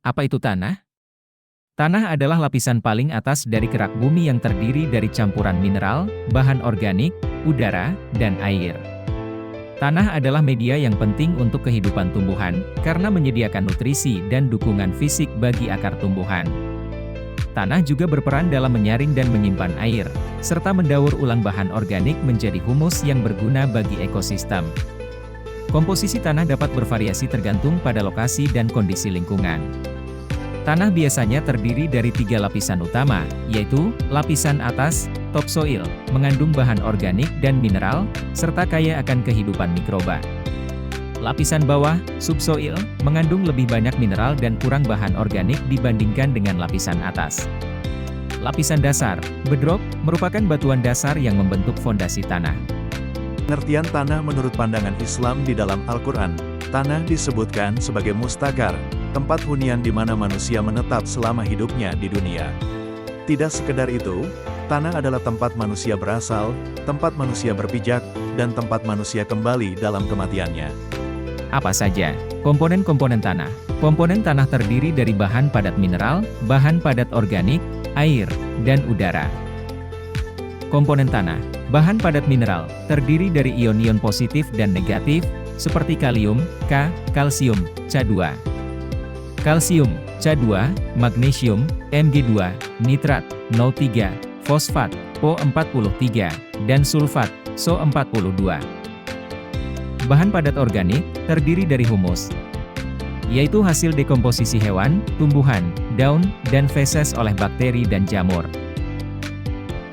Apa itu tanah? Tanah adalah lapisan paling atas dari kerak bumi yang terdiri dari campuran mineral, bahan organik, udara, dan air. Tanah adalah media yang penting untuk kehidupan tumbuhan, karena menyediakan nutrisi dan dukungan fisik bagi akar tumbuhan. Tanah juga berperan dalam menyaring dan menyimpan air, serta mendaur ulang bahan organik menjadi humus yang berguna bagi ekosistem. Komposisi tanah dapat bervariasi tergantung pada lokasi dan kondisi lingkungan. Tanah biasanya terdiri dari 3 lapisan utama, yaitu, lapisan atas, topsoil, mengandung bahan organik dan mineral, serta kaya akan kehidupan mikroba. Lapisan bawah, subsoil, mengandung lebih banyak mineral dan kurang bahan organik dibandingkan dengan lapisan atas. Lapisan dasar, bedrock, merupakan batuan dasar yang membentuk fondasi tanah. Pengertian tanah menurut pandangan Islam di dalam Al-Quran, tanah disebutkan sebagai mustakar, tempat hunian di mana manusia menetap selama hidupnya di dunia. Tidak sekedar itu, tanah adalah tempat manusia berasal, tempat manusia berpijak, dan tempat manusia kembali dalam kematiannya. Apa saja komponen-komponen tanah? Komponen tanah terdiri dari bahan padat mineral, bahan padat organik, air, dan udara. Komponen tanah, bahan padat mineral, terdiri dari ion-ion positif dan negatif, seperti kalium, K, kalsium, Ca2. Kalsium, Ca2, magnesium, Mg2, nitrat, NO3, fosfat, Po43, dan sulfat, So42. Bahan padat organik, terdiri dari humus, yaitu hasil dekomposisi hewan, tumbuhan, daun, dan feses oleh bakteri dan jamur.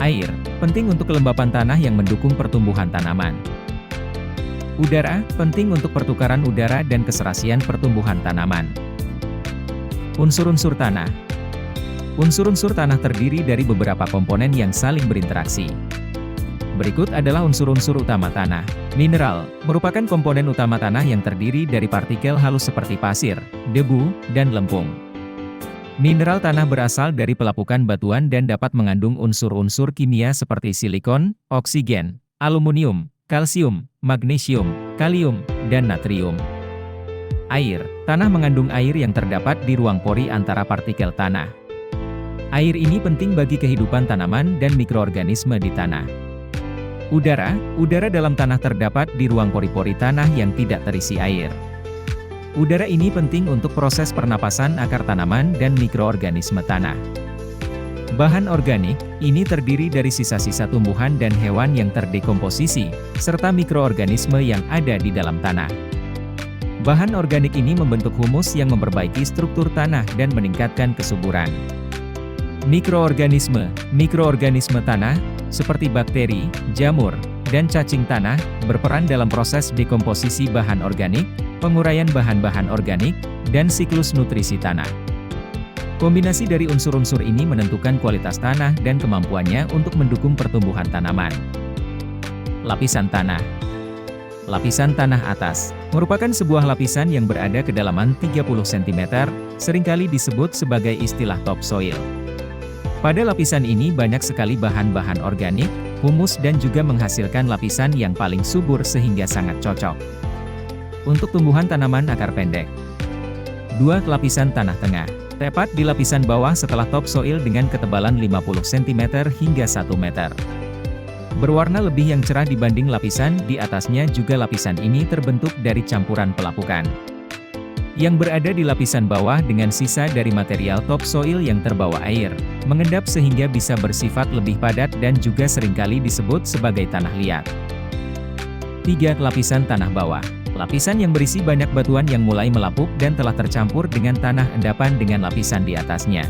Air, penting untuk kelembapan tanah yang mendukung pertumbuhan tanaman. Udara, penting untuk pertukaran udara dan keserasian pertumbuhan tanaman. Unsur-unsur tanah. Unsur-unsur tanah terdiri dari beberapa komponen yang saling berinteraksi. Berikut adalah unsur-unsur utama tanah. Mineral, merupakan komponen utama tanah yang terdiri dari partikel halus seperti pasir, debu, dan lempung. Mineral tanah berasal dari pelapukan batuan dan dapat mengandung unsur-unsur kimia seperti silikon, oksigen, aluminium, kalsium, magnesium, kalium, dan natrium. Air, tanah mengandung air yang terdapat di ruang pori antara partikel tanah. Air ini penting bagi kehidupan tanaman dan mikroorganisme di tanah. Udara, udara dalam tanah terdapat di ruang pori-pori tanah yang tidak terisi air. Udara ini penting untuk proses pernapasan akar tanaman dan mikroorganisme tanah. Bahan organik, ini terdiri dari sisa-sisa tumbuhan dan hewan yang terdekomposisi, serta mikroorganisme yang ada di dalam tanah. Bahan organik ini membentuk humus yang memperbaiki struktur tanah dan meningkatkan kesuburan. Mikroorganisme, mikroorganisme tanah, seperti bakteri, jamur, dan cacing tanah, berperan dalam proses dekomposisi bahan organik, penguraian bahan-bahan organik, dan siklus nutrisi tanah. Kombinasi dari unsur-unsur ini menentukan kualitas tanah dan kemampuannya untuk mendukung pertumbuhan tanaman. Lapisan tanah. Lapisan tanah atas, merupakan sebuah lapisan yang berada kedalaman 30 cm, seringkali disebut sebagai istilah topsoil. Pada lapisan ini banyak sekali bahan-bahan organik, humus dan juga menghasilkan lapisan yang paling subur sehingga sangat cocok untuk tumbuhan tanaman akar pendek. 2. Lapisan tanah tengah, tepat di lapisan bawah setelah topsoil dengan ketebalan 50 cm hingga 1 meter. Berwarna lebih yang cerah dibanding lapisan di atasnya, juga lapisan ini terbentuk dari campuran pelapukan yang berada di lapisan bawah dengan sisa dari material topsoil yang terbawa air, mengendap sehingga bisa bersifat lebih padat dan juga seringkali disebut sebagai tanah liat. 3. Lapisan tanah bawah, lapisan yang berisi banyak batuan yang mulai melapuk dan telah tercampur dengan tanah endapan dengan lapisan di atasnya.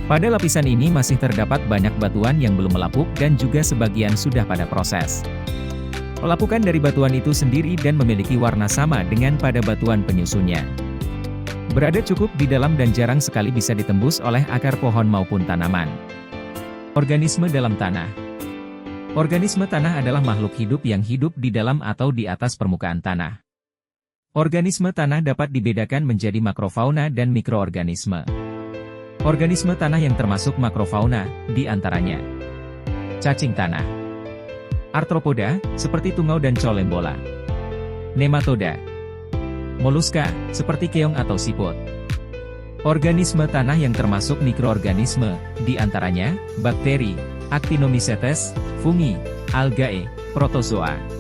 Pada lapisan ini masih terdapat banyak batuan yang belum melapuk dan juga sebagian sudah pada proses pelapukan dari batuan itu sendiri dan memiliki warna sama dengan pada batuan penyusunnya. Berada cukup di dalam dan jarang sekali bisa ditembus oleh akar pohon maupun tanaman. Organisme dalam tanah. Organisme tanah adalah makhluk hidup yang hidup di dalam atau di atas permukaan tanah. Organisme tanah dapat dibedakan menjadi makrofauna dan mikroorganisme. Organisme tanah yang termasuk makrofauna, di antaranya cacing tanah, arthropoda, seperti tungau dan colembola, nematoda, moluska, seperti keong atau siput, Organisme tanah yang termasuk mikroorganisme, di antaranya, bakteri, Actinomycetes, fungi, algae, protozoa.